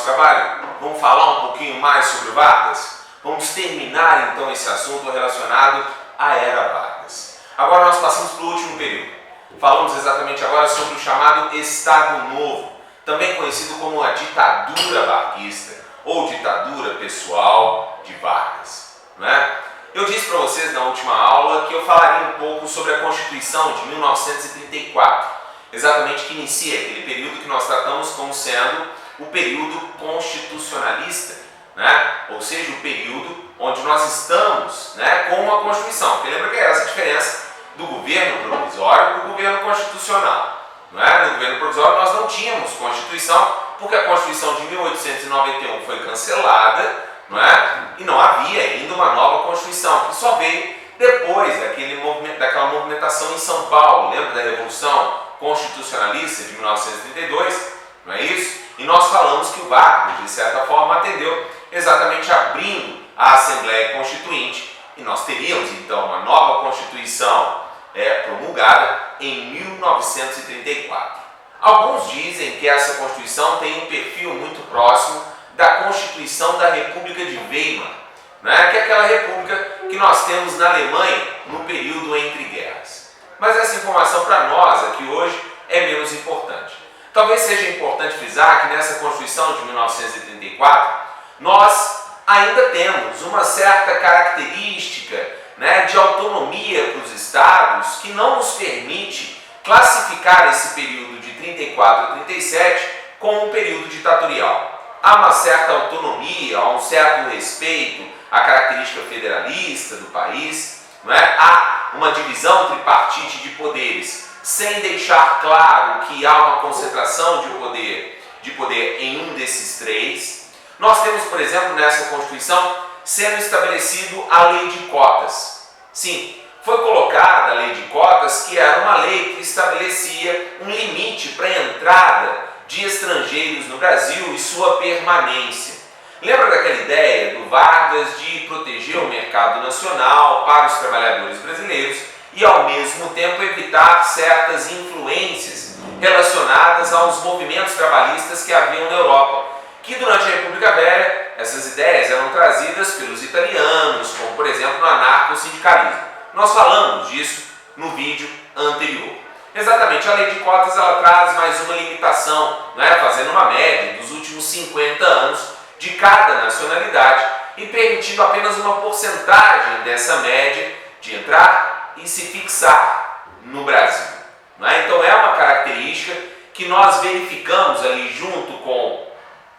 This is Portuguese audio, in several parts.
nosso trabalho? Vamos falar um pouquinho mais sobre Vargas? Vamos terminar então esse assunto relacionado à Era Vargas. Agora nós passamos para o último período. Falamos exatamente agora sobre o chamado Estado Novo, também conhecido como a ditadura varguista ou ditadura pessoal de Vargas, não é? Eu disse para vocês na última aula que eu falaria um pouco sobre a Constituição de 1934, exatamente que inicia aquele período que nós tratamos como sendo o período constitucionalista, né? Ou seja, o período onde nós estamos, né, com a Constituição. Porque lembra que é essa a diferença do governo provisório para o governo constitucional. Não é? No governo provisório nós não tínhamos Constituição, porque a Constituição de 1891 foi cancelada, não é? E não havia ainda uma nova Constituição, que só veio depois daquela movimentação em São Paulo. Lembra da Revolução Constitucionalista de 1932? Não é isso? E nós falamos que o Vargas, de certa forma, atendeu exatamente abrindo a Assembleia Constituinte, e nós teríamos então uma nova Constituição promulgada em 1934. Alguns dizem que essa Constituição tem um perfil muito próximo da Constituição da República de Weimar, né? Que é aquela república que nós temos na Alemanha no período entre guerras. Mas essa informação para nós aqui hoje é menos importante. Talvez seja importante frisar que nessa Constituição de 1934 nós ainda temos uma certa característica, né, de autonomia para os estados que não nos permite classificar esse período de 34 a 37 como um período ditatorial. Há uma certa autonomia, há um certo respeito à característica federalista do país, não é? Há uma divisão tripartite de poderes, sem deixar claro que há uma concentração de poder em um desses três. Nós temos, por exemplo, nessa Constituição, sendo estabelecido a lei de cotas. Sim, foi colocada a lei de cotas, que era uma lei que estabelecia um limite para a entrada de estrangeiros no Brasil e sua permanência. Lembra daquela ideia do Vargas de proteger o mercado nacional para os trabalhadores brasileiros e, ao mesmo tempo, evitar certas influências relacionadas aos movimentos trabalhistas que haviam na Europa, que durante a República Velha essas ideias eram trazidas pelos italianos, como por exemplo no anarcossindicalismo. Nós falamos disso no vídeo anterior. Exatamente, a lei de cotas ela traz mais uma limitação, né, fazendo uma média dos últimos 50 anos de cada nacionalidade e permitindo apenas uma porcentagem dessa média de entrar e se fixar no Brasil. Né? Então é uma característica que nós verificamos ali junto com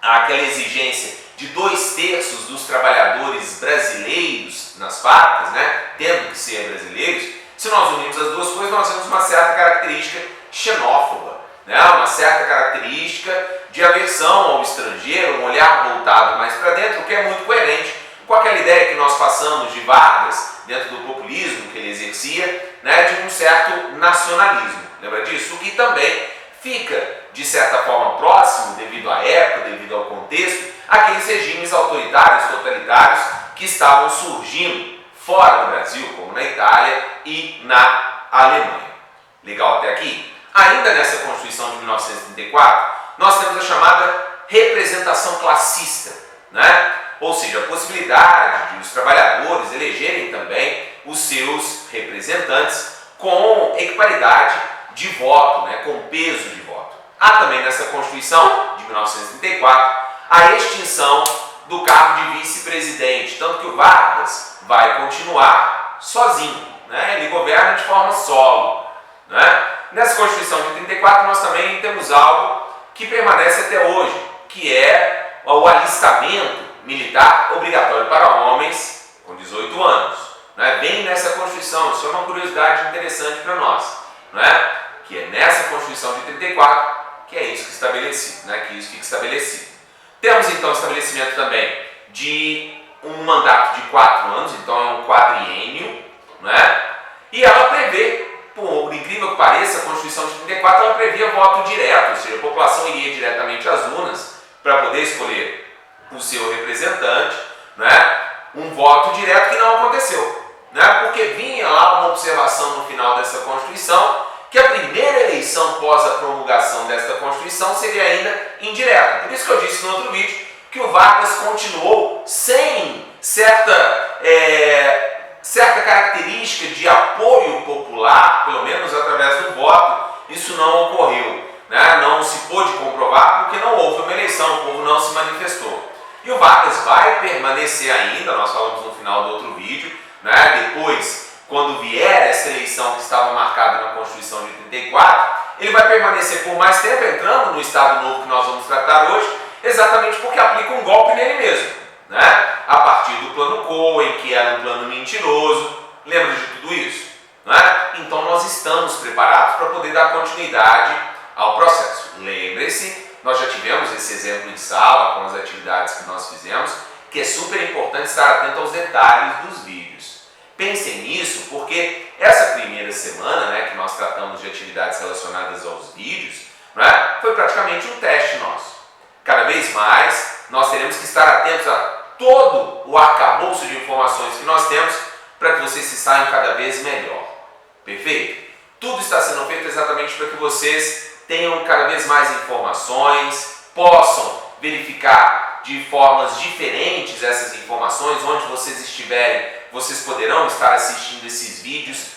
aquela exigência de 2/3 dos trabalhadores brasileiros nas fábricas, né, tendo que ser brasileiros. Se nós unirmos as duas coisas, nós temos uma certa característica xenófoba, né? Uma certa característica de aversão ao estrangeiro, um olhar voltado mais para dentro, o que é muito coerente com aquela ideia que nós passamos de Vargas, dentro do populismo que ele exercia, né? De um certo nacionalismo. Lembra disso? O que também fica, de certa forma, próximo, devido à época, devido ao contexto, aqueles regimes autoritários, totalitários, que estavam surgindo fora do Brasil, como na Itália e na Alemanha. Legal até aqui? Ainda nessa Constituição de 1934, nós temos a chamada representação classista, né? Ou seja, a possibilidade de os trabalhadores elegerem também os seus representantes com equiparidade de voto, né? Com peso de voto. Há também nessa Constituição de 1934 a extinção do cargo de vice-presidente, tanto que o Vargas vai continuar sozinho, né? Ele governa de forma solo, né? Nessa Constituição de 34 nós também temos algo que permanece até hoje, que é o alistamento militar obrigatório para homens com 18 anos, né? Bem nessa Constituição, isso é uma curiosidade interessante para nós, né? Que é nessa Constituição de 34 que é isso que é estabelecido, né? Que isso fica estabelecido. Temos então o estabelecimento também de um mandato de 4 anos, então é um quadriênio, né? E ela prevê, por incrível que pareça, a Constituição de 34 ela previa voto direto, ou seja, a população iria diretamente às urnas para poder escolher o seu representante, né? Um voto direto que não aconteceu, né? Porque vinha lá uma observação no final dessa Constituição que a primeira eleição pós a promulgação desta Constituição seria ainda indireta. Por isso que eu disse no outro vídeo que o Vargas continuou sem certa característica de apoio popular, pelo menos através do voto. Isso não ocorreu, né? Não se pôde comprovar porque não houve uma eleição, o povo não se manifestou. E o Vargas vai permanecer ainda, nós falamos no final do outro vídeo, né? Depois, quando vier essa eleição que estava marcada na Constituição de 34, ele vai permanecer por mais tempo, entrando no Estado Novo que nós vamos tratar hoje, exatamente porque aplica um golpe nele mesmo, né? A partir do plano Cohen, que era um plano mentiroso. Lembra de tudo isso? Né? Então nós estamos preparados para poder dar continuidade ao processo. Lembre-se, nós já tivemos esse exemplo em sala com as atividades que nós fizemos, que é super importante estar atento aos detalhes dos vídeos. Pensem nisso, porque essa primeira semana, né, que nós tratamos de atividades relacionadas aos vídeos, né, foi praticamente um teste nosso. Cada vez mais nós teremos que estar atentos a todo o arcabouço de informações que nós temos para que vocês se saiam cada vez melhor. Perfeito? Tudo está sendo feito exatamente para que vocês tenham cada vez mais informações, possam verificar de formas diferentes essas informações. Onde vocês estiverem, vocês poderão estar assistindo esses vídeos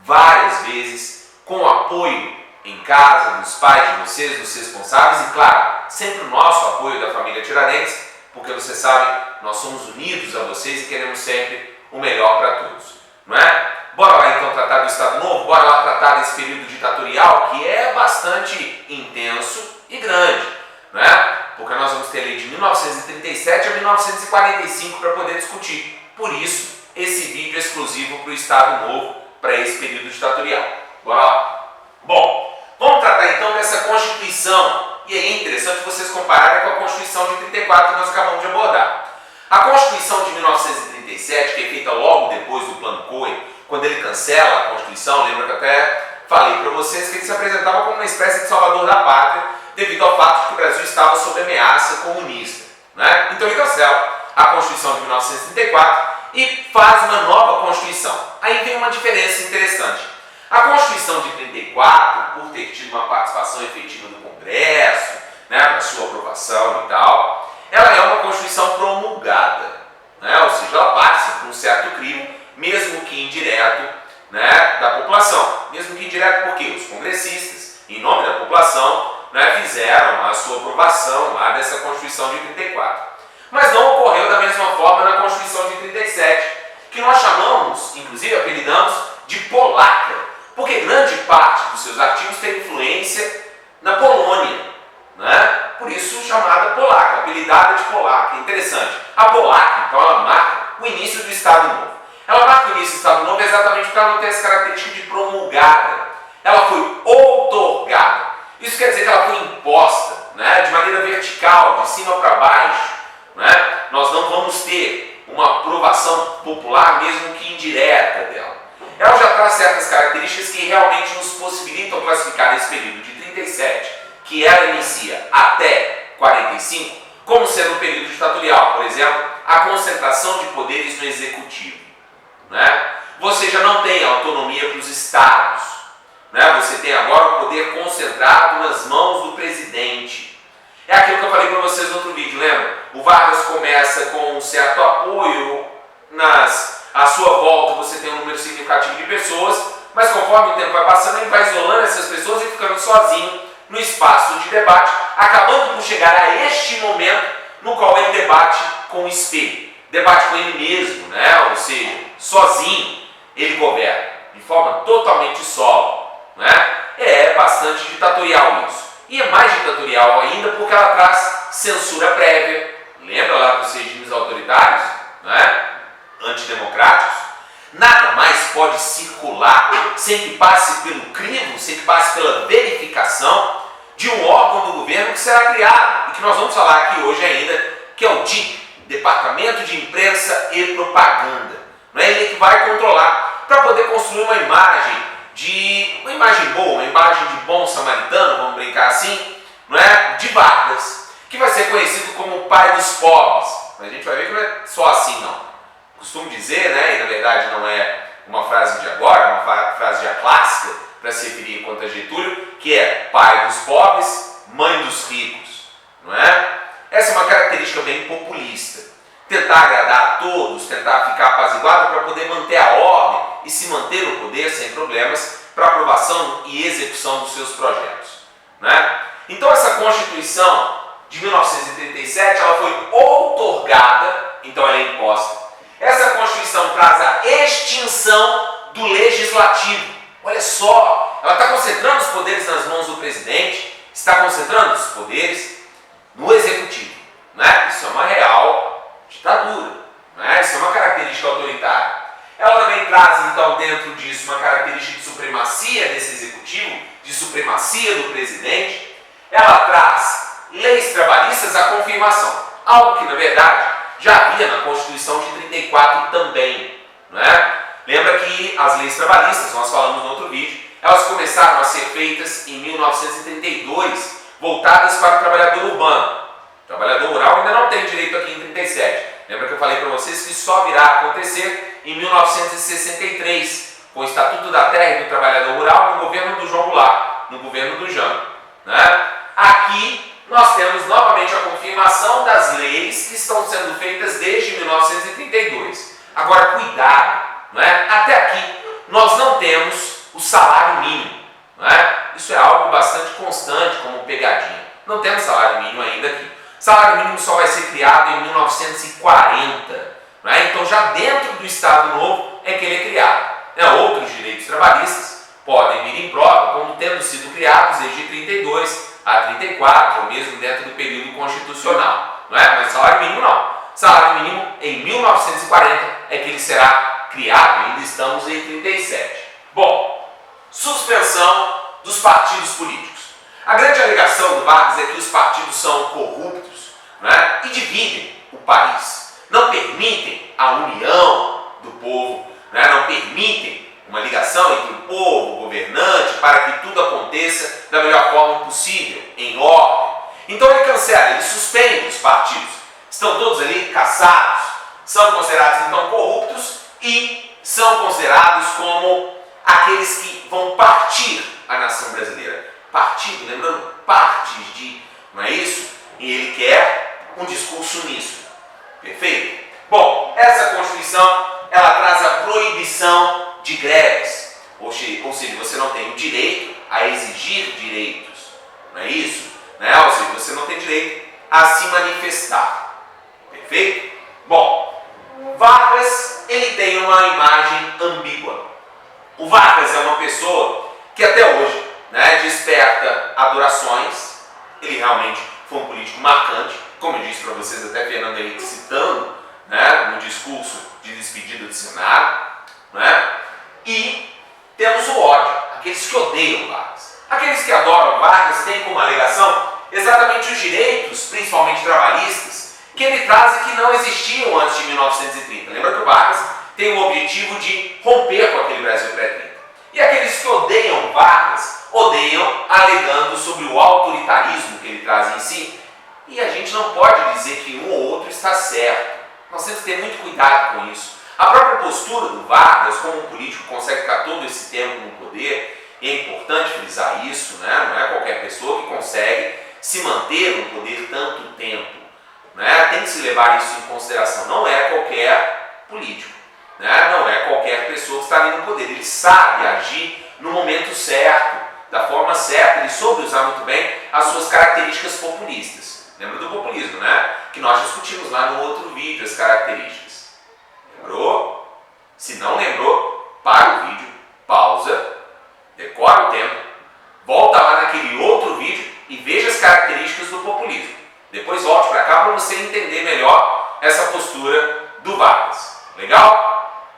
várias vezes, com apoio em casa, dos pais de vocês, dos responsáveis e, claro, sempre o nosso apoio da família Tiradentes, porque você sabe, nós somos unidos a vocês e queremos sempre o melhor para todos, não é? Bora lá então tratar do Estado Novo, bora lá tratar desse período ditatorial que é bastante intenso e grande, não é? Porque nós vamos ter a lei de 1937 a 1945 para poder discutir. Por isso, esse vídeo é exclusivo para o Estado Novo, para esse período ditatorial. Bora lá. Bom, vamos tratar então dessa Constituição. E aí é interessante vocês compararem com a Constituição de 34 que nós acabamos de abordar. A Constituição de 1937, que é feita logo depois do Plano Cohen, quando ele cancela a Constituição, lembra que eu até falei para vocês que ele se apresentava como uma espécie de salvador da pátria, devido ao fato de que o Brasil estava sob ameaça comunista, né? Então ele cancela a Constituição de 1934 e faz uma nova Constituição. Aí vem uma diferença interessante. A Constituição de 34, por ter tido uma participação efetiva do Congresso, né, para sua aprovação e tal, ela é uma Constituição promulgada, né? Ou seja, ela passa por um certo crivo, mesmo que indireto, né, da população. Mesmo que indireto porque os congressistas, em nome da população, né, fizeram a sua aprovação lá dessa Constituição de 34. Mas não ocorreu da mesma forma na Constituição de 37, que nós chamamos, inclusive apelidamos, de polaca, porque grande parte dos seus artigos tem influência na Polônia, né? Por isso chamada polaca, apelidada de polaca. Interessante. A polaca, então, ela marca o início do Estado Novo. Ela marca o início do Estado Novo exatamente porque ela não tem essa característica de promulgada. Ela foi outorgada. Isso quer dizer que ela foi imposta, né, de maneira vertical, de cima para baixo, né? Nós não vamos ter uma aprovação popular, mesmo que indireta dela. Ela já traz certas características que realmente nos possibilitam classificar esse período de 37, que ela inicia até 45, como sendo um período ditatorial. Por exemplo, a concentração de poderes no executivo, né? Você já não tem autonomia para os estados, né? Você tem agora o poder concentrado nas mãos do presidente. É aquilo que eu falei para vocês no outro vídeo, lembra? O Vargas começa com um certo apoio, à sua volta você tem um número significativo de pessoas, mas conforme o tempo vai passando, ele vai isolando essas pessoas e ficando sozinho no espaço de debate, acabando por chegar a este momento no qual ele debate com o espelho, debate com ele mesmo, né? Ou seja, sozinho ele governa, de forma totalmente solo, né? É bastante ditatorial isso. E é mais ditatorial ainda porque ela traz censura prévia. Lembra lá dos regimes autoritários, né, antidemocráticos? Nada mais pode circular sem que passe pelo crivo, sem que passe pela verificação de um órgão do governo que será criado, e que nós vamos falar aqui hoje ainda, que é o DIP, Departamento de Imprensa e Propaganda. Não é ele que vai controlar, para poder construir uma imagem boa, uma imagem de bom samaritano, vamos brincar assim, não é? De Vargas, que vai ser conhecido como o pai dos pobres. Mas a gente vai ver que não é só assim, não. Costumo dizer, né, e na verdade não é uma frase de agora, uma frase já clássica, para se referir quanto a Getúlio, que é pai dos pobres, mãe dos ricos, não é? Essa é uma característica bem populista. Tentar agradar a todos, tentar ficar apaziguado para poder manter a ordem e se manter no poder sem problemas para aprovação e execução dos seus projetos, né? Então essa Constituição de 1937 ela foi outorgada, então ela é imposta. Essa Constituição traz a extinção do Legislativo. Olha só, ela está concentrando os poderes nas mãos do presidente, está concentrando os poderes no Executivo, né? Isso é uma real ditadura, né? Isso é uma característica autoritária. Ela também traz, então, dentro disso, uma característica de supremacia desse Executivo, de supremacia do presidente. Ela traz leis trabalhistas à confirmação, algo que, na verdade, já havia na Constituição de 34 também, não é? Lembra que as leis trabalhistas, nós falamos no outro vídeo, elas começaram a ser feitas em 1932, voltadas para o trabalhador urbano. O trabalhador rural ainda não tem direito aqui em 37. Lembra que eu falei para vocês que só virá a acontecer em 1963, com o Estatuto da Terra e do Trabalhador Rural no governo do João Goulart, no governo do Jânio, né? Aqui nós temos novamente a confirmação das leis que estão sendo feitas desde 1932. Agora, cuidado, não é? Até aqui nós não temos o salário mínimo, não é? Isso é algo bastante constante como pegadinha. Não temos salário mínimo ainda aqui. Salário mínimo só vai ser criado em 1940, não é? Então já dentro do Estado Novo é que ele é criado, né? Outros direitos trabalhistas podem vir em prova como tendo sido criados desde 32 a 34, ou mesmo dentro do período constitucional, não é? Mas salário mínimo não. Salário mínimo em 1940 é que ele será criado, ainda estamos em 37. Bom, suspensão dos partidos políticos. A grande alegação do Vargas é que os partidos são corruptos, né? E dividem o país. Não permitem a união do povo, né? Não permitem uma ligação entre o povo, o governante, para que tudo aconteça da melhor forma possível, em ordem. Então ele cancela, ele suspende os partidos. Estão todos ali caçados, são considerados então corruptos e são considerados como aqueles que vão partir a nação brasileira. Partido, lembrando, partes de, não é isso? E ele quer um discurso nisso. Perfeito? Bom, essa Constituição, ela traz a proibição de greves. Ou seja, você não tem o direito a exigir direitos. Não é isso? Né? Ou seja, você não tem direito a se manifestar. Perfeito? Bom, Vargas, ele tem uma imagem ambígua. O Vargas é uma pessoa que até hoje, né, desperta adorações. Ele realmente foi um político marcante, como eu disse para vocês, até Fernando Henrique citando, né, no discurso de despedida do Senado, né? E temos o ódio, aqueles que odeiam Vargas. Aqueles que adoram Vargas têm como alegação exatamente os direitos, principalmente trabalhistas, que ele traz e que não existiam antes de 1930. Lembra que o Vargas tem o objetivo de romper com aquele Brasil pré-30. E aqueles que odeiam Vargas, odeiam alegando sobre o autoritarismo que ele traz em si. E a gente não pode dizer que um ou outro está certo. Nós temos que ter muito cuidado com isso. A própria postura do Vargas, como um político que consegue ficar todo esse tempo no poder, e é importante frisar isso, né? Não é qualquer pessoa que consegue se manter no poder tanto tempo, né? Tem que se levar isso em consideração. Não é qualquer político, né? Não é qualquer pessoa que está ali no poder. Ele sabe agir no momento certo, da forma certa, ele soube usar muito bem as suas características populistas. Lembra do populismo, né? Que nós discutimos lá no outro vídeo as características. Lembrou? Se não lembrou, para o vídeo, pausa, decora o tempo, volta lá naquele outro vídeo e veja as características do populismo. Depois volte para cá para você entender melhor essa postura do Vargas. Legal?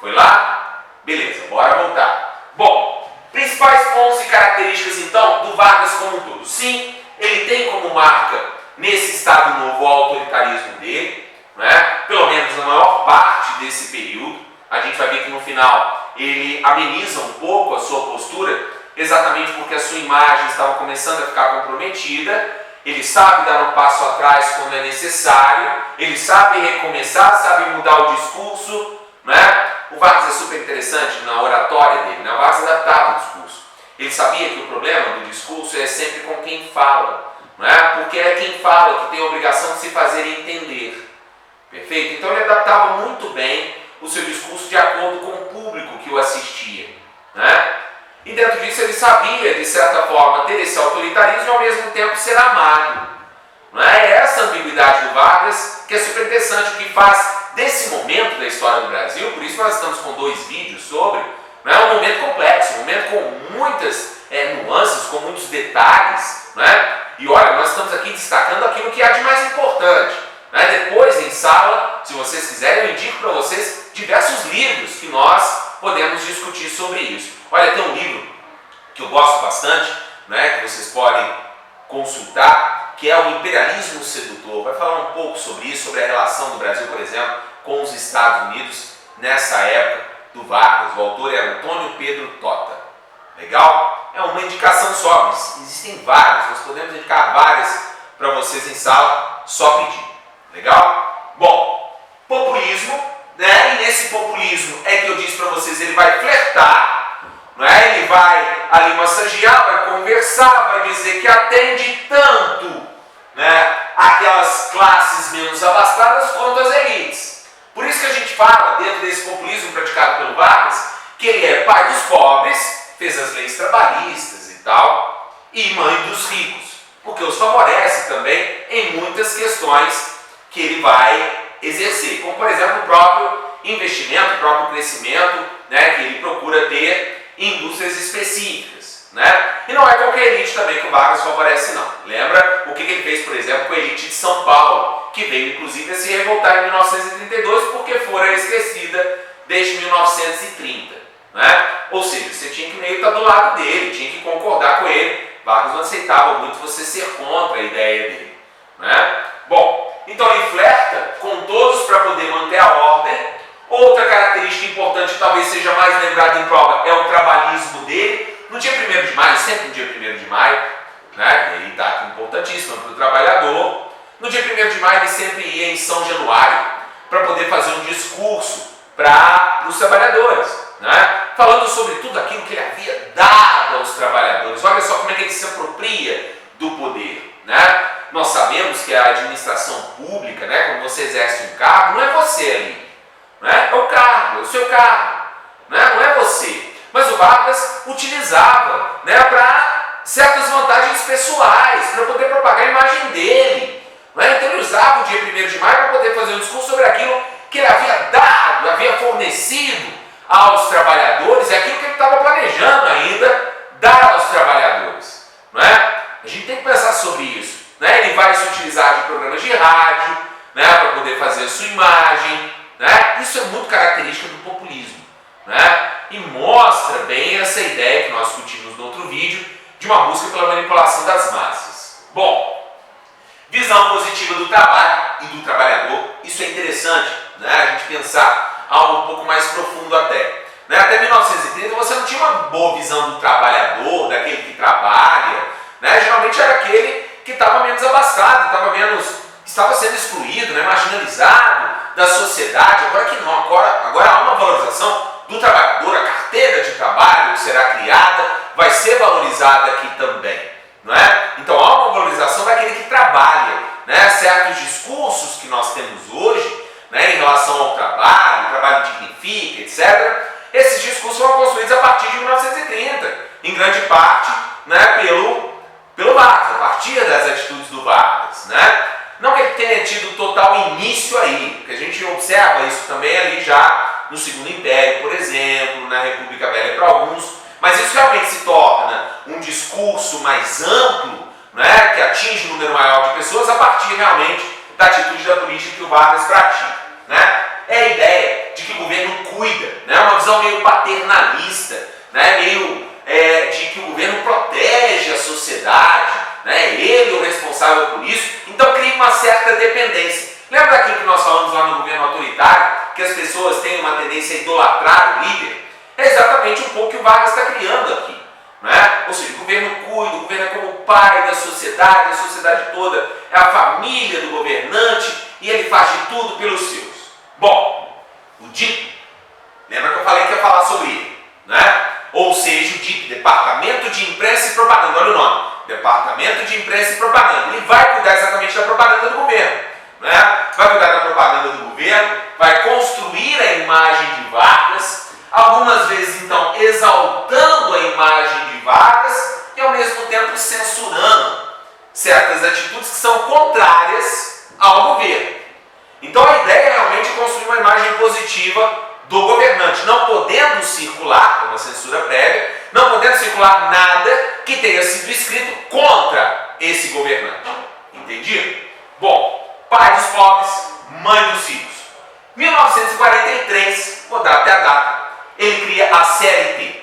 Foi lá? Beleza, bora voltar. Bom, principais pontos e características então do Vargas como um todo. Sim, ele tem como marca nesse Estado Novo o autoritarismo dele, né? Pelo menos na maior parte desse período. A gente vai ver que no final ele ameniza um pouco a sua postura, exatamente porque a sua imagem estava começando a ficar comprometida. Ele sabe dar um passo atrás quando é necessário, ele sabe recomeçar, sabe mudar o discurso, né? O Vargas é super interessante na oratória dele, né? O Vargas adaptava o discurso. Ele sabia que o problema do discurso é sempre com quem fala, não é? Porque é quem fala que tem a obrigação de se fazer entender. Perfeito? Então ele adaptava muito bem o seu discurso de acordo com o público que o assistia, né? E dentro disso ele sabia, de certa forma, ter esse autoritarismo e ao mesmo tempo ser amado. Não é? É essa ambiguidade do Vargas que é super interessante, o que faz desse momento da história do Brasil, por isso nós estamos com 2 vídeos sobre, não é um momento complexo, um momento com muitas nuances, com muitos detalhes, né? E olha, nós estamos aqui destacando aquilo que há de mais importante. Né? Depois, em sala, se vocês quiserem, eu indico para vocês diversos livros que nós podemos discutir sobre isso. Olha, tem um livro que eu gosto bastante, né, que vocês podem consultar, que é o Imperialismo Sedutor. Vai falar um pouco sobre isso, sobre a relação do Brasil, por exemplo, com os Estados Unidos nessa época do Vargas. O autor é Antônio Pedro Tota. Legal? É uma indicação só, mas existem várias, nós podemos indicar várias para vocês em sala, só pedir. Legal? Bom, populismo, né? E nesse populismo é que eu disse para vocês, ele vai flertar, não é? Ele vai ali massagear, vai conversar, vai dizer que atende tanto, né, aquelas classes menos abastadas quanto as elites. Por isso que a gente fala, dentro desse populismo praticado pelo Vargas, que ele é pai dos pobres, fez as leis trabalhistas e tal, e mãe dos ricos, porque os favorece também em muitas questões que ele vai exercer, como por exemplo o próprio investimento, o próprio crescimento, né, que ele procura ter em indústrias específicas, né? E não é qualquer elite também que o Vargas favorece, não. Lembra o que ele fez, por exemplo, com a elite de São Paulo, que veio inclusive a se revoltar em 1932 porque fora esquecida desde 1930, né? Ou seja, você tinha que meio estar do lado dele, tinha que concordar com ele. Vargas não aceitava muito você ser contra a ideia dele, né? Bom, então ele flerta com todos para poder manter a ordem. Outra característica importante, talvez seja mais lembrada em prova, é o trabalhismo dele. No dia 1º de maio, sempre no dia 1º de maio, né? E aí data importantíssima para o trabalhador. No dia 1º de maio ele sempre ia em São Januário para poder fazer um discurso para os trabalhadores, né? Falando sobre tudo aquilo que ele havia dado aos trabalhadores. Olha só como é que ele se apropria do poder, né? Nós sabemos que a administração pública, né, quando você exerce um cargo, não é você ali, né? É o cargo, é o seu cargo, né? Não é você. Mas o Vargas utilizava, né, para certas vantagens pessoais, para poder propagar a imagem dele, né? Então ele usava o dia 1º de maio para poder fazer um discurso sobre aquilo que ele havia dado, havia fornecido aos trabalhadores, e aquilo que ele estava planejando ainda dar aos trabalhadores, não é? A gente tem que pensar sobre isso, né? Ele vai se utilizar de programas de rádio, né, para poder fazer a sua imagem, né? Isso é muito característico do populismo, né? E mostra bem essa ideia que nós discutimos no outro vídeo de uma busca pela manipulação das massas. Bom, visão positiva do trabalho e do trabalhador, isso é interessante, né? A gente pensar algo um pouco mais profundo até. Né? Até 1930 você não tinha uma boa visão do trabalhador, daquele que trabalha, né? Geralmente era aquele que estava menos abastado, estava sendo excluído, né? Marginalizado da sociedade. Agora que não, agora há uma valorização do trabalhador, a carteira de trabalho que será criada vai ser valorizada aqui também, não é? Então há uma valorização daquele que trabalha, né? Certos discursos que nós temos hoje, né, em relação ao trabalho, o trabalho dignifica, etc. Esses discursos foram construídos a partir de 1930, em grande parte, né, pelo Vargas, a partir das atitudes do Vargas, né? Não que ele tenha tido total início aí, porque a gente observa isso também ali já no Segundo Império, por exemplo, na República Velha para alguns, mas isso realmente se torna um discurso mais amplo, né, que atinge um número maior de pessoas a partir realmente da atitude da política que o Vargas pratica, né? É a ideia de que o governo cuida, né? Uma visão meio paternalista, né? De que o governo protege a sociedade, né? Ele é o responsável por isso, então cria uma certa dependência. Lembra daquilo que nós falamos lá no governo autoritário, que as pessoas têm uma tendência a idolatrar o líder? É exatamente um pouco que o Vargas está criando aqui, né? Ou seja, o governo cuida, o governo é como o pai da sociedade, a sociedade toda é a família do governante e ele faz de tudo pelos seus. Bom, o dito, lembra impositiva do governante, não podendo circular, uma censura prévia, não podendo circular nada que tenha sido escrito contra esse governante. Entendido? Bom, pai dos pobres, mãe dos ricos. 1943, vou dar até a data, ele cria a CLT,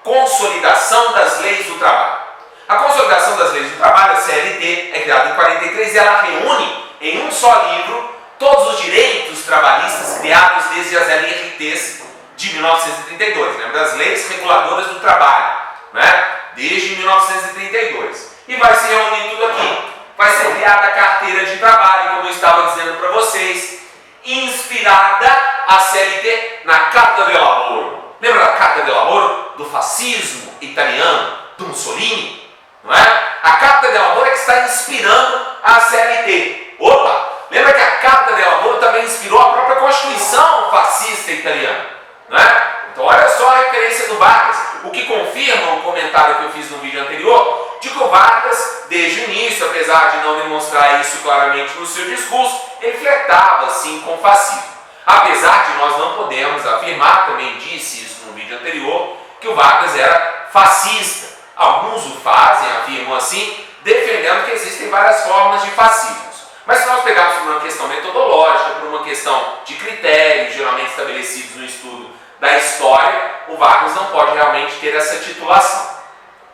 Consolidação das Leis do Trabalho. A Consolidação das Leis do Trabalho, a CLT, é criada em 43 e ela reúne em um só livro todos os direitos trabalhistas criados desde as LRTs de 1932, lembra das leis reguladoras do trabalho, né? Desde 1932. E vai se reunir tudo aqui. Vai ser criada a carteira de trabalho, como eu estava dizendo para vocês, inspirada a CLT na Carta del Lavoro. Lembra da Carta del Lavoro do fascismo italiano, do Mussolini? Não é? A Carta del Lavoro é que está inspirando a CLT. Opa! Lembra que a Carta del Lavoro também inspirou a própria Constituição fascista italiana, não é? Então olha só a referência do Vargas, o que confirma o comentário que eu fiz no vídeo anterior, de que o Vargas, desde o início, apesar de não demonstrar isso claramente no seu discurso, ele flertava sim com o fascismo. Apesar de nós não podermos afirmar, também disse isso no vídeo anterior, que o Vargas era fascista. Alguns o fazem, afirmam assim, defendendo que existem várias formas de fascismo. Mas se nós pegarmos por uma questão metodológica, por uma questão de critérios, geralmente estabelecidos no estudo da história, o Vargas não pode realmente ter essa titulação.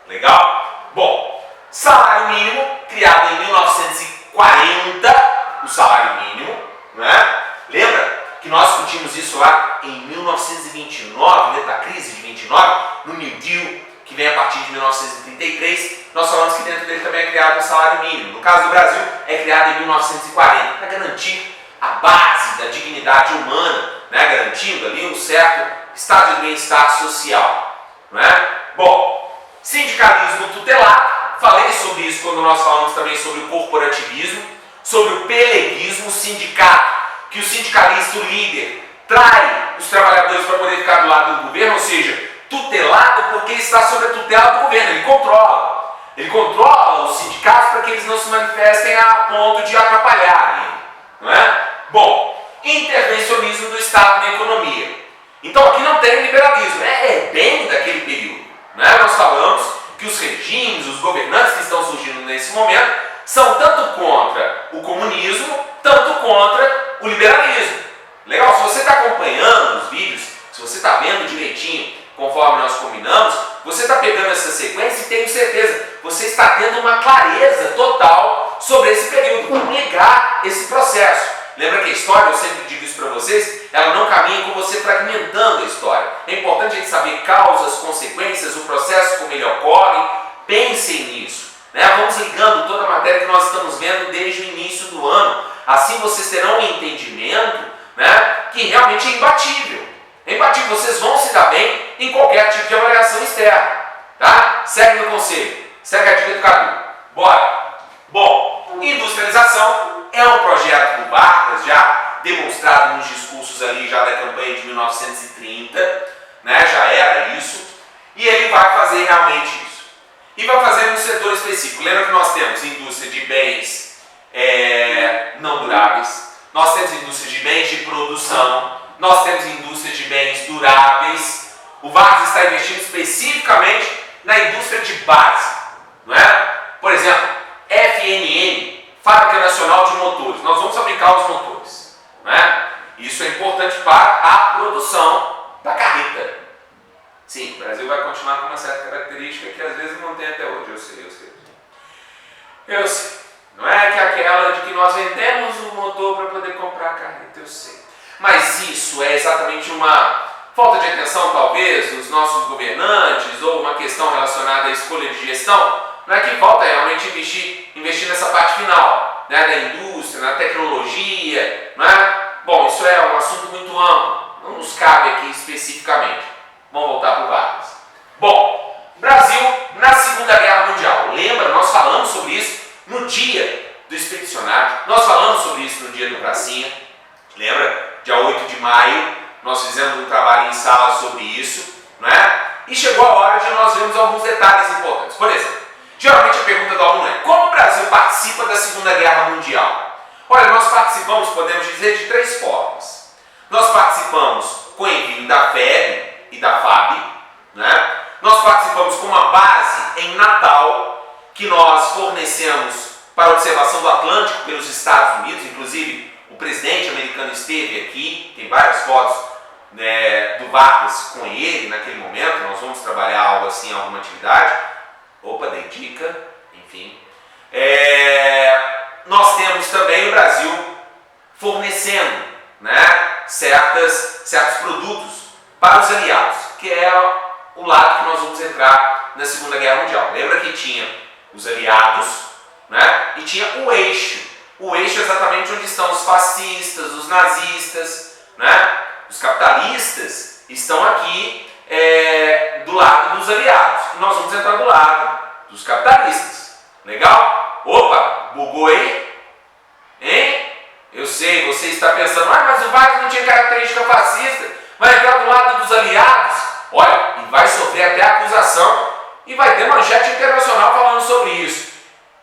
Legal? Bom, salário mínimo, criado em 1940, o salário mínimo, né? Lembra que nós discutimos isso lá em 1929, né, da crise de 29, no New Deal, que vem a partir de 1933, nós falamos que dentro dele também é criado o salário mínimo. No caso do Brasil, é criado em 1940, para garantir a base da dignidade humana, né? Garantindo ali um certo estado de bem-estar social. Né? Bom, sindicalismo tutelado, falei sobre isso quando nós falamos também sobre o corporativismo, sobre o peleguismo, o sindicato, que o sindicalista, o líder, trai os trabalhadores para poder ficar do lado do governo, ou seja, tutelado porque está sob a tutela do governo, ele controla. Ele controla os sindicatos para que eles não se manifestem a ponto de atrapalharem. Não é? Bom, intervencionismo do Estado na economia. Então aqui não tem liberalismo, é bem daquele período. Né? Nós falamos que os regimes, os governantes que estão surgindo nesse momento, são tanto contra o comunismo, tanto contra o liberalismo. Legal? Se você está acompanhando os vídeos, se você está vendo direitinho, conforme nós combinamos, você está pegando essa sequência e tenho certeza, você está tendo uma clareza total sobre esse período, como negar esse processo. Lembra que a história, eu sempre digo isso para vocês, ela não caminha com você fragmentando a história. É importante a gente saber causas, consequências, o processo, como ele ocorre. Pensem nisso. Né? Vamos ligando toda a matéria que nós estamos vendo desde o início do ano. Assim vocês terão um entendimento, né, que realmente é imbatível. É imbatível, vocês vão se dar bem em qualquer tipo de avaliação externa. Tá? Segue no conselho. Segue a dica do Cadu. Bora! Bom, industrialização é um projeto do Vargas, já demonstrado nos discursos ali já da campanha de 1930, né? Já era isso, e ele vai fazer realmente isso. E vai fazer num setor específico. Lembra que nós temos indústria de bens não duráveis, nós temos indústria de bens de produção, nós temos indústria de bens duráveis. O Vargas está investindo especificamente na indústria de base, não é? Por exemplo, FNM, Fábrica Nacional de Motores. Nós vamos fabricar os motores, né? Isso é importante para a produção da carreta. Sim, o Brasil vai continuar com uma certa característica que às vezes não tem até hoje. Eu sei. Não é que aquela de que nós vendemos o motor para poder comprar a carreta, eu sei. Mas isso é exatamente uma falta de atenção, talvez, dos nossos governantes, ou uma questão relacionada à escolha de gestão. Não é que falta realmente investir nessa parte final, né, da indústria, na tecnologia, não é? Bom, isso é um assunto muito amplo, não nos cabe aqui especificamente. Vamos voltar para o Vargas. Bom, Brasil na Segunda Guerra Mundial. Lembra, nós falamos sobre isso no dia do expedicionário, nós falamos sobre isso no dia do Pracinha. Lembra? Dia 8 de maio, nós fizemos um trabalho em sala sobre isso, não é? E chegou a hora de nós vermos alguns detalhes importantes. Por exemplo, geralmente a pergunta do aluno é: como o Brasil participa da Segunda Guerra Mundial? Olha, nós participamos, podemos dizer, de três formas. Nós participamos com o envio da FEB e da FAB, né? Nós participamos com uma base em Natal, que nós fornecemos para a observação do Atlântico pelos Estados Unidos, inclusive o presidente americano esteve aqui, tem várias fotos, né, do Vargas com ele naquele momento. Nós vamos trabalhar algo assim, alguma atividade. Opa, dei dica, enfim. Nós temos também o Brasil fornecendo, né, certos produtos para os aliados, que é o lado que nós vamos entrar na Segunda Guerra Mundial. Lembra que tinha os aliados, né, e tinha o eixo. O eixo é exatamente onde estão os fascistas, os nazistas, né? Os capitalistas estão aqui do lado dos aliados. Nós vamos entrar do lado dos capitalistas. Legal? Opa, bugou aí? Hein? Eu sei, você está pensando, mas o Vargas não tinha característica fascista, vai entrar do lado dos aliados. Olha, e vai sofrer até acusação e vai ter manchete internacional falando sobre isso.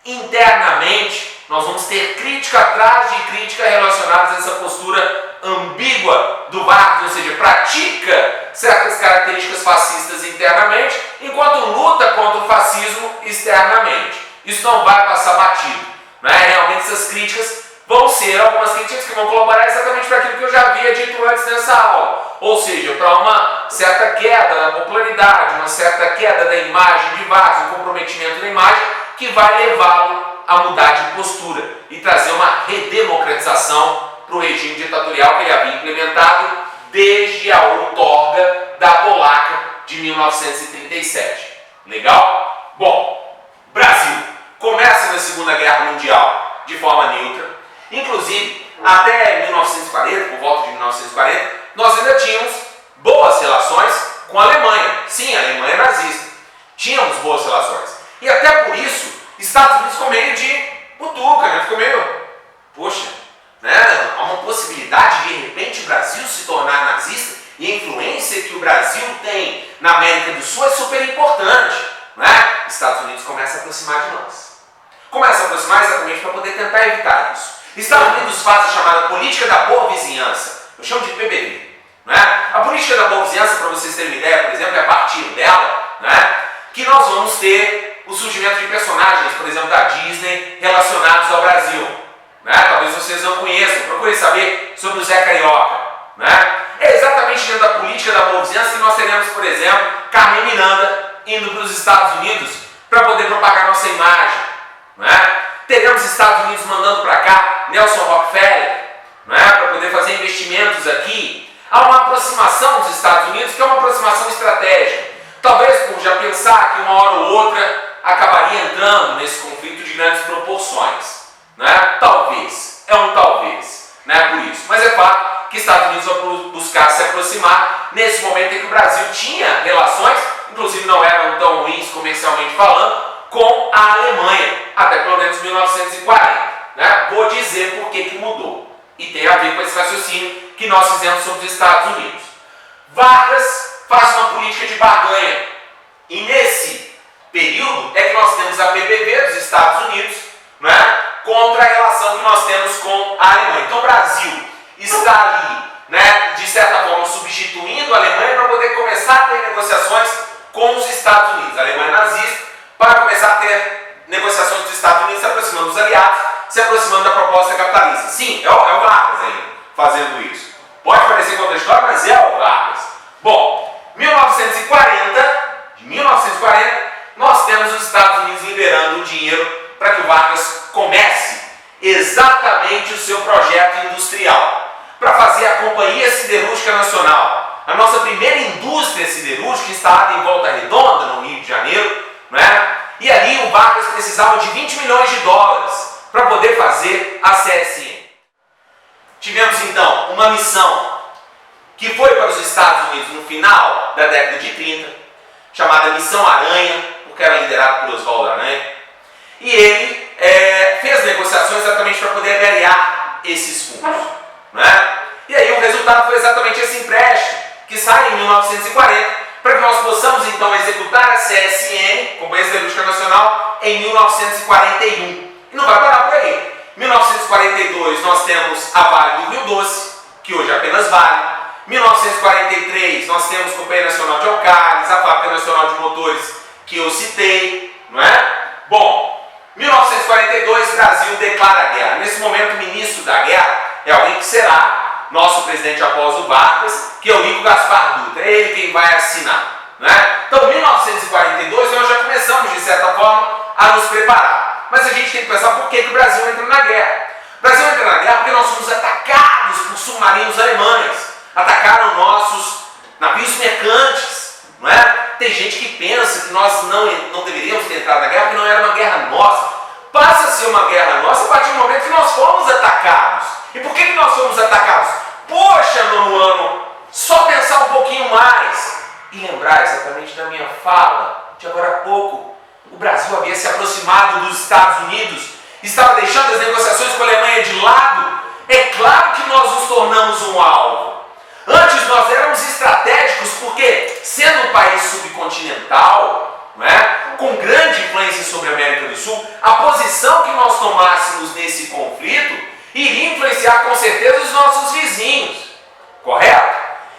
Internamente, nós vamos ter crítica atrás de crítica relacionadas a essa postura ambígua do Vargas, ou seja, pratica certas características fascistas internamente, enquanto luta contra o fascismo externamente. Isso não vai passar batido, né? Realmente essas críticas vão ser algumas críticas que vão colaborar exatamente para aquilo que eu já havia dito antes nessa aula, ou seja, para uma certa queda na popularidade, uma certa queda da imagem de Vargas, um comprometimento da imagem que vai levá-lo a mudar de postura e trazer uma redemocratização para o regime ditatorial que ele havia implementado desde a outorga da polaca de 1937. Legal? Bom, Brasil começa na Segunda Guerra Mundial de forma neutra. Inclusive, até 1940, por volta de 1940, nós ainda tínhamos boas relações com a Alemanha. Sim, a Alemanha é nazista. Tínhamos boas relações. E até por isso, Estados Unidos ficou meio de butuca, né? Ficou meio, poxa, né? Há uma possibilidade de repente o Brasil se tornar nazista, e a influência que o Brasil tem na América do Sul é super importante, né? Estados Unidos começa a aproximar de nós. Começa a aproximar exatamente para poder tentar evitar isso. Estados Unidos faz a chamada política da boa vizinhança, eu chamo de PBV, né? A política da boa vizinhança, para vocês terem uma ideia, por exemplo, é a partir dela, né, que nós vamos ter o surgimento de personagens, por exemplo, da Disney, relacionados ao Brasil, né? Talvez vocês não conheçam, procurem saber sobre o Zé Carioca, né? É exatamente dentro da política da boa vizinhança que nós teremos, por exemplo, Carmen Miranda indo para os Estados Unidos para poder propagar nossa imagem, né? Teremos Estados Unidos mandando para cá Nelson Rockefeller, né, para poder fazer investimentos aqui. Há uma aproximação dos Estados Unidos que é uma aproximação estratégica. Talvez por já pensar que uma hora ou outra acabaria entrando nesse conflito de grandes proporções, né? Talvez, é um talvez, né, por isso. Mas é fato que Estados Unidos vão buscar se aproximar nesse momento em que o Brasil tinha relações, inclusive não eram tão ruins comercialmente falando, com a Alemanha, até pelo menos 1940. Né? Vou dizer por que mudou. E tem a ver com esse raciocínio que nós fizemos sobre os Estados Unidos. Vargas faz uma política de barganha. E nesse período é que nós temos a PBV dos Estados Unidos, né, contra a relação que nós temos com a Alemanha. Então o Brasil está ali, né, de certa forma, substituindo a Alemanha para poder começar a ter negociações com os Estados Unidos. A Alemanha nazista, para começar a ter negociações dos Estados Unidos, se aproximando dos aliados, se aproximando da proposta capitalista. Sim, é o Vargas ainda fazendo isso. Pode parecer contra a história, mas é o Vargas. Bom, de 1940, nós temos os Estados Unidos liberando o dinheiro para que o Vargas comece exatamente o seu projeto industrial, para fazer a Companhia Siderúrgica Nacional, a nossa primeira indústria siderúrgica instalada em Volta Redonda, no Rio de Janeiro, né? E ali o Vargas precisava de 20 milhões de dólares para poder fazer a CSN. Tivemos então uma missão que foi para os Estados Unidos no final da década de 30, chamada Missão Aranha, porque era liderado por Oswaldo Aranha, e ele fez negociações exatamente para poder angariar esses fundos, né? E aí o resultado foi exatamente esse empréstimo que sai em 1940, para que nós possamos então executar a CSN, Companhia Siderúrgica Nacional, em 1941. E não vai parar por aí. Em 1942 nós temos a Vale do Rio Doce, que hoje apenas vale. 1943, nós temos a Companhia Nacional de Alcares, a Fábrica Nacional de Motores, que eu citei, não é? Bom, 1942, Brasil declara guerra. Nesse momento, o ministro da guerra é alguém que será nosso presidente após o Vargas, que é o Nico Gaspar Dutra. É ele quem vai assinar, né? Então, 1942, nós já começamos, de certa forma, a nos preparar. Mas a gente tem que pensar por que o Brasil entra na guerra. O Brasil entra na guerra porque nós fomos atacados por submarinos alemães. Atacaram nossos navios mercantes, não é? Tem gente que pensa que nós não deveríamos ter entrado na guerra porque não era uma guerra nossa. Passa a ser uma guerra nossa a partir do momento que nós fomos atacados. E por que nós fomos atacados? Poxa, nono ano, só pensar um pouquinho mais e lembrar exatamente da minha fala de agora há pouco. O Brasil havia se aproximado dos Estados Unidos, estava deixando as negociações com a Alemanha de lado. É claro que nós nos tornamos um alvo. Antes nós éramos estratégicos porque, sendo um país subcontinental, não é? Com grande influência sobre a América do Sul, a posição que nós tomássemos nesse conflito iria influenciar com certeza os nossos vizinhos, correto?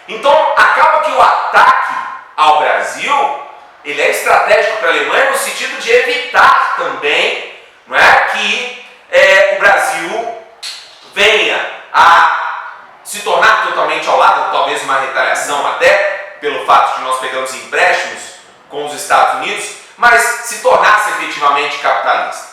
Então acaba que o ataque ao Brasil, ele é estratégico para a Alemanha no sentido de evitar também, não é, que o Brasil venha a se tornar totalmente ao lado, talvez uma retaliação até, pelo fato de nós pegarmos empréstimos com os Estados Unidos, mas se tornasse efetivamente capitalista,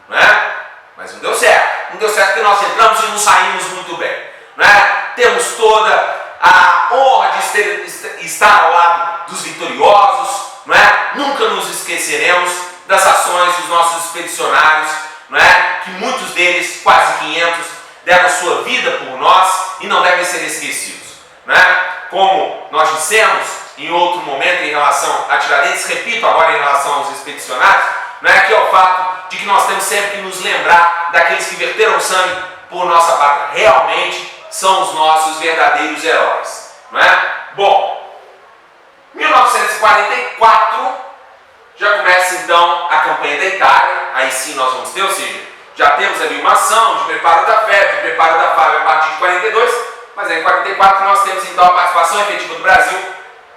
não é? Mas não deu certo. Não deu certo porque nós entramos e não saímos muito bem, não é? Temos toda a honra de estar ao lado dos vitoriosos, não é? Nunca nos esqueceremos das ações dos nossos expedicionários, não é? Que muitos deles, quase 500, deram sua vida por nós e não devem ser esquecidos, né? Como nós dissemos em outro momento em relação a Tiradentes, repito agora em relação aos expedicionários, né? Que é o fato de que nós temos sempre que nos lembrar daqueles que verteram sangue por nossa pátria. Realmente são os nossos verdadeiros heróis, não é? Bom, 1944 já começa então a campanha da Itália, aí sim nós vamos ter, ou seja, já temos ali uma ação de preparo da FEB, de preparo da FAB a partir de 42, mas aí em 44 nós temos então a participação efetiva do Brasil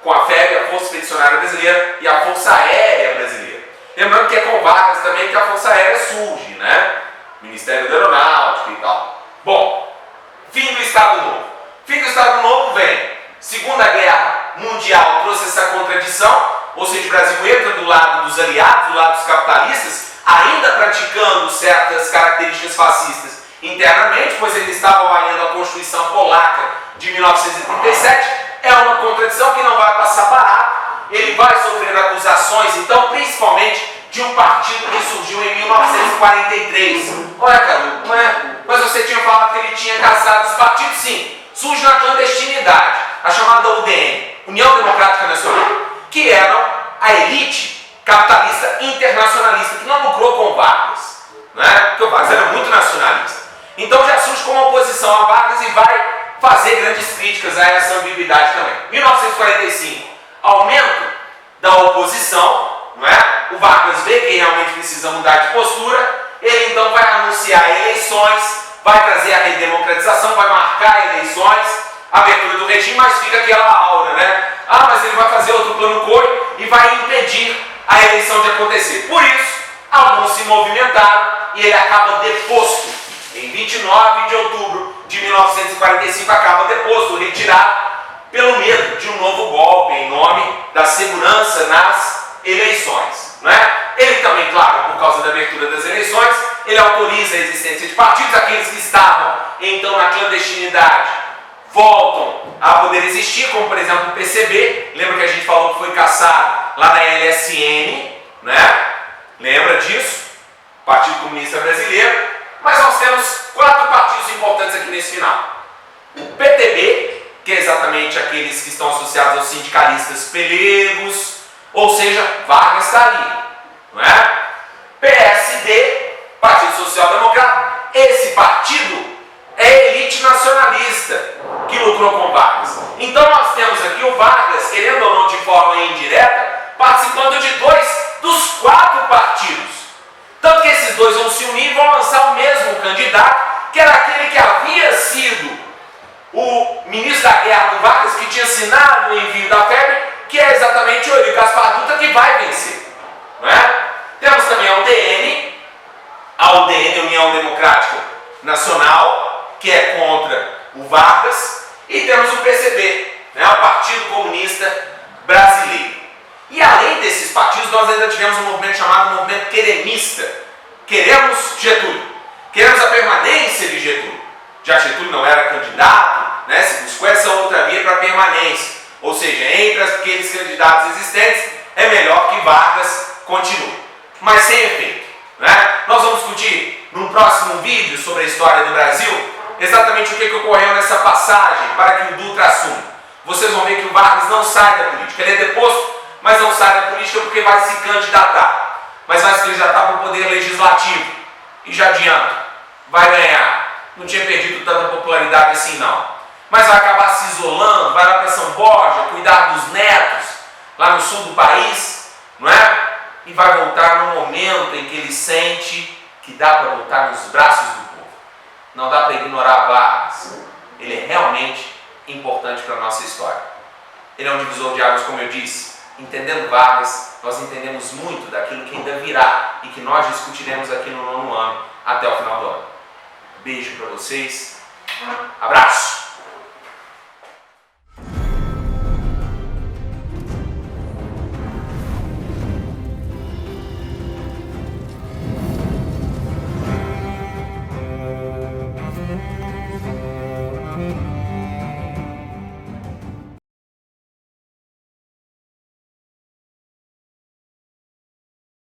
com a FEB, a Força Expedicionária Brasileira e a Força Aérea Brasileira. Lembrando que é com Vargas também que a Força Aérea surge, né? Ministério da Aeronáutica e tal. Bom, fim do Estado Novo. Fim do Estado Novo vem. Segunda Guerra Mundial trouxe essa contradição, ou seja, o Brasil entra do lado dos aliados, do lado dos capitalistas, ainda praticando certas características fascistas internamente, pois ele estava avaliando a Constituição Polaca de 1937, é uma contradição que não vai passar barato, ele vai sofrer acusações, então, principalmente de um partido que surgiu em 1943. Olha, Caru, não é? Mas você tinha falado que ele tinha caçado os partidos? Sim, surge na clandestinidade, a chamada UDN, União Democrática Nacional, que eram a elite capitalista internacionalista, que não lucrou com Vargas, né? Porque o Vargas era muito nacionalista. Então já surge como oposição a Vargas e vai fazer grandes críticas a essa ambiguidade também. 1945, aumento da oposição, não é? O Vargas vê que realmente precisa mudar de postura, ele então vai anunciar eleições, vai trazer a redemocratização, vai marcar eleições, a abertura do regime, mas fica aquela aura, né? Ah, mas ele vai fazer outro plano COI e vai impedir a eleição de acontecer. Por isso, alguns se movimentaram e ele acaba deposto. Em 29 de outubro de 1945 acaba deposto, retirado pelo medo de um novo golpe em nome da segurança nas eleições, não é? Ele também, claro, por causa da abertura das eleições, ele autoriza a existência de partidos, aqueles que estavam então na clandestinidade voltam a poder existir, como por exemplo o PCB, lembra que a gente falou que foi caçado lá na LSN, né? Lembra disso? Partido Comunista Brasileiro. Mas nós temos 4 partidos importantes aqui nesse final. O PTB, que é exatamente aqueles que estão associados aos sindicalistas pelegos, ou seja, Vargas está ali, não é? PSD, Partido Social Democrata, esse partido é elite nacionalista que lucrou com Vargas. Então nós temos aqui o Vargas, querendo ou não de forma indireta, participando de 2 dos 4 partidos. Tanto que esses 2 vão se unir e vão lançar o mesmo candidato, que era aquele que havia sido o da guerra do Vargas, que tinha assinado o envio da febre, que é exatamente o Eurico Gaspar Dutra que vai vencer. Não é? Temos também a UDN, União Democrática Nacional, que é contra o Vargas, e temos o PCB, né, o Partido Comunista Brasileiro. E além desses partidos, nós ainda tivemos um movimento chamado movimento queremista. Queremos Getúlio, queremos a permanência de Getúlio. Já Getúlio não era candidato, né, se buscou essa outra via para a permanência. Ou seja, entre aqueles candidatos existentes, é melhor que Vargas continue. Mas sem efeito. Né? Nós vamos discutir num próximo vídeo sobre a história do Brasil exatamente o que ocorreu nessa passagem para que o Dutra assuma. Vocês vão ver que o Vargas não sai da política. Ele é deposto, mas não sai da política porque vai se candidatar. Mas vai se candidatar para o poder legislativo. E já adianta, vai ganhar. Não tinha perdido tanta popularidade assim não. Mas vai acabar se isolando, vai lá para São Borja, cuidar dos netos, lá no sul do país, não é? E vai voltar no momento em que ele sente que dá para voltar nos braços do povo. Não dá para ignorar Vargas. Ele é realmente importante para a nossa história. Ele é um divisor de águas, como eu disse. Entendendo Vargas, nós entendemos muito daquilo que ainda virá e que nós discutiremos aqui no 9º ano até o final do ano. Beijo para vocês. Abraço!